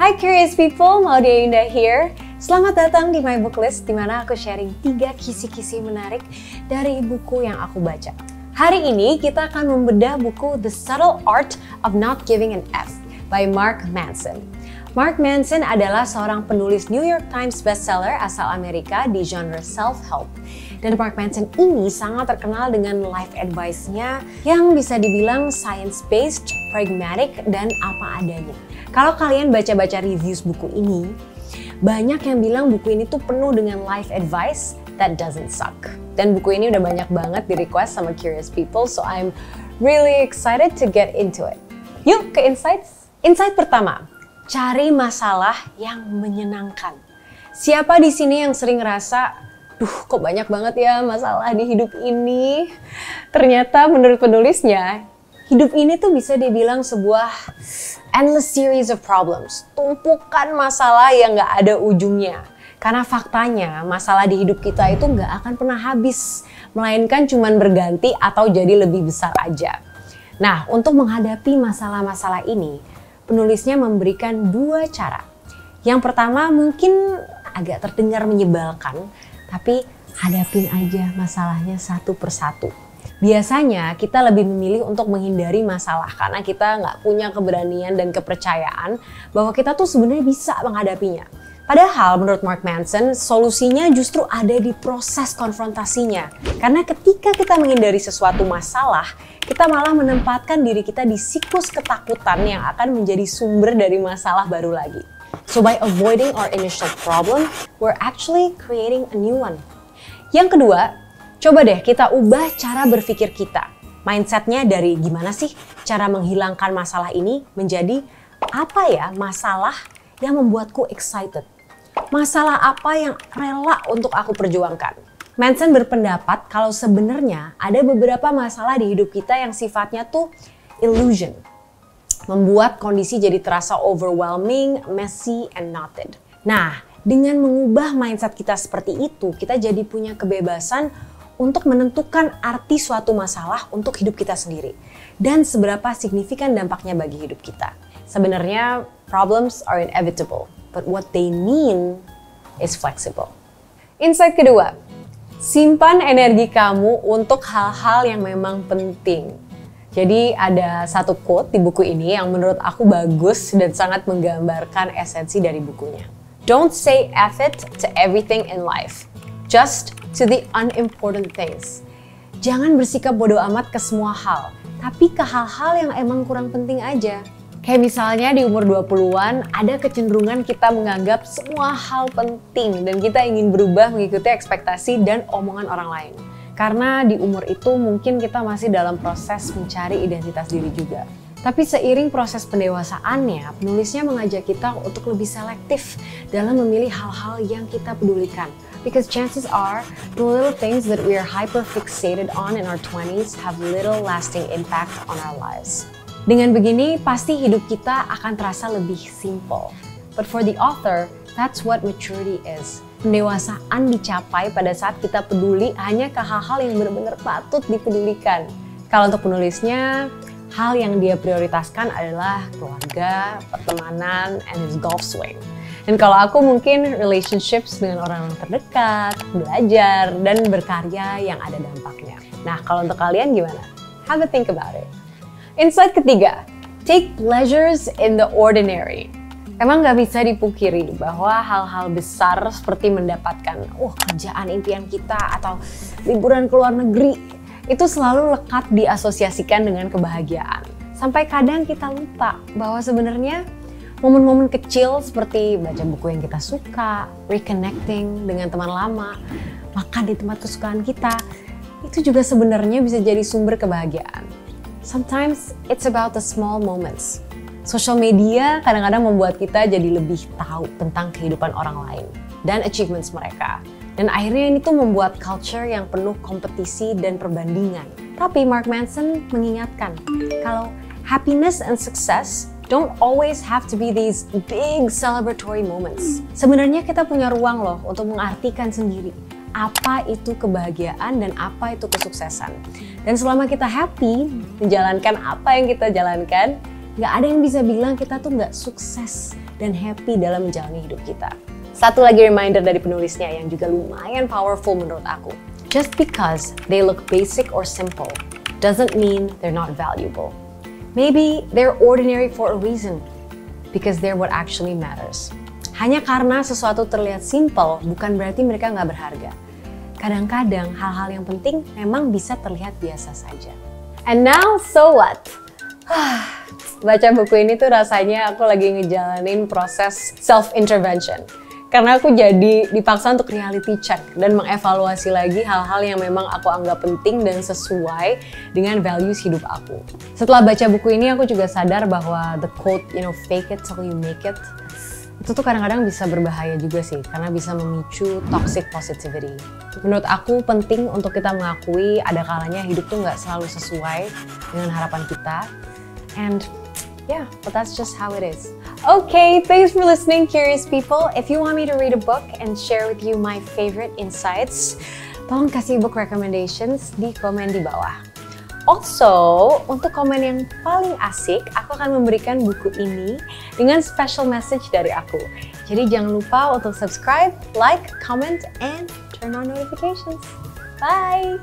Hi curious people, Maudia Yunda here. Selamat datang di My Book List, di mana aku sharing 3 kisi-kisi menarik dari buku yang aku baca. Hari ini kita akan membedah buku The Subtle Art of Not Giving an F by Mark Manson. Mark Manson adalah seorang penulis New York Times bestseller asal Amerika di genre self-help. Dan Mark Manson ini sangat terkenal dengan life advice-nya yang bisa dibilang science-based, pragmatic, dan apa adanya. Kalau kalian baca-baca reviews buku ini, banyak yang bilang buku ini tuh penuh dengan life advice that doesn't suck. Dan buku ini udah banyak banget di request sama curious people, so I'm really excited to get into it. Yuk ke insights. Insight pertama, cari masalah yang menyenangkan. Siapa di sini yang sering ngerasa, duh kok banyak banget ya masalah di hidup ini. Ternyata menurut penulisnya, hidup ini tuh bisa dibilang sebuah endless series of problems. Tumpukan masalah yang gak ada ujungnya. Karena faktanya masalah di hidup kita itu gak akan pernah habis. Melainkan cuman berganti atau jadi lebih besar aja. Nah, untuk menghadapi masalah-masalah ini, penulisnya memberikan 2 cara. Yang pertama mungkin agak terdengar menyebalkan, tapi hadapin aja masalahnya satu persatu. Biasanya kita lebih memilih untuk menghindari masalah karena kita nggak punya keberanian dan kepercayaan bahwa kita tuh sebenarnya bisa menghadapinya. Padahal menurut Mark Manson, solusinya justru ada di proses konfrontasinya. Karena ketika kita menghindari sesuatu masalah, kita malah menempatkan diri kita di siklus ketakutan yang akan menjadi sumber dari masalah baru lagi. So by avoiding our initial problem, we're actually creating a new one. Yang kedua, coba deh kita ubah cara berpikir kita. Mindsetnya dari gimana sih cara menghilangkan masalah ini menjadi apa ya masalah yang membuatku excited. Masalah apa yang rela untuk aku perjuangkan. Manson berpendapat kalau sebenarnya ada beberapa masalah di hidup kita yang sifatnya tuh illusion. Membuat kondisi jadi terasa overwhelming, messy, and knotted. Nah, dengan mengubah mindset kita seperti itu, kita jadi punya kebebasan untuk menentukan arti suatu masalah untuk hidup kita sendiri. Dan seberapa signifikan dampaknya bagi hidup kita. Sebenarnya, problems are inevitable, but what they mean is flexible. Insight kedua, simpan energi kamu untuk hal-hal yang memang penting. Jadi ada satu quote di buku ini yang menurut aku bagus dan sangat menggambarkan esensi dari bukunya. Don't say F it to everything in life, just to the unimportant things. Jangan bersikap bodoh amat ke semua hal, tapi ke hal-hal yang emang kurang penting aja. Kayak misalnya di umur 20-an ada kecenderungan kita menganggap semua hal penting dan kita ingin berubah mengikuti ekspektasi dan omongan orang lain. Karena di umur itu mungkin kita masih dalam proses mencari identitas diri juga. Tapi seiring proses pendewasaannya, penulisnya mengajak kita untuk lebih selektif dalam memilih hal-hal yang kita pedulikan. Because chances are, the little things that we are hyper-fixated on in our 20s have little lasting impact on our lives. Dengan begini, pasti hidup kita akan terasa lebih simple. But for the author, that's what maturity is. Pendewasaan dicapai pada saat kita peduli hanya ke hal-hal yang benar-benar patut dipedulikan. Kalau untuk penulisnya, hal yang dia prioritaskan adalah keluarga, pertemanan, and his golf swing. Dan kalau aku mungkin relationships dengan orang terdekat, belajar, dan berkarya yang ada dampaknya. Nah, kalau untuk kalian gimana? Have a think about it. Insight ketiga, take pleasures in the ordinary. Emang gak bisa dipungkiri bahwa hal-hal besar seperti mendapatkan kerjaan impian kita atau liburan ke luar negeri itu selalu lekat diasosiasikan dengan kebahagiaan. Sampai kadang kita lupa bahwa sebenarnya momen-momen kecil seperti baca buku yang kita suka, reconnecting dengan teman lama, makan di tempat kesukaan kita, itu juga sebenarnya bisa jadi sumber kebahagiaan. Sometimes it's about the small moments. Social media kadang-kadang membuat kita jadi lebih tahu tentang kehidupan orang lain dan achievements mereka. Dan akhirnya ini tuh membuat culture yang penuh kompetisi dan perbandingan. Tapi Mark Manson mengingatkan kalau happiness and success don't always have to be these big celebratory moments. Sebenarnya kita punya ruang loh untuk mengartikan sendiri apa itu kebahagiaan dan apa itu kesuksesan. Dan selama kita happy menjalankan apa yang kita jalankan, nggak ada yang bisa bilang kita tuh nggak sukses dan happy dalam menjalani hidup kita. Satu lagi reminder dari penulisnya yang juga lumayan powerful menurut aku. Just because they look basic or simple doesn't mean they're not valuable. Maybe they're ordinary for a reason, because they're what actually matters. Hanya karena sesuatu terlihat simple, bukan berarti mereka nggak berharga. Kadang-kadang hal-hal yang penting memang bisa terlihat biasa saja. And now, so what? Baca buku ini tuh rasanya aku lagi ngejalanin proses self-intervention. Karena aku jadi dipaksa untuk reality check dan mengevaluasi lagi hal-hal yang memang aku anggap penting dan sesuai dengan values hidup aku. Setelah baca buku ini aku juga sadar bahwa the quote, fake it till you make it, itu tuh kadang-kadang bisa berbahaya juga sih, karena bisa memicu toxic positivity. Menurut aku penting untuk kita mengakui ada kalanya hidup tuh nggak selalu sesuai dengan harapan kita. And yeah, but that's just how it is. Okay, thanks for listening, curious people. If you want me to read a book and share with you my favorite insights, tolong kasih book recommendations di komen di bawah. Also, untuk komen yang paling asik, aku akan memberikan buku ini dengan special message dari aku. Jadi jangan lupa untuk subscribe, like, comment, and turn on notifications. Bye!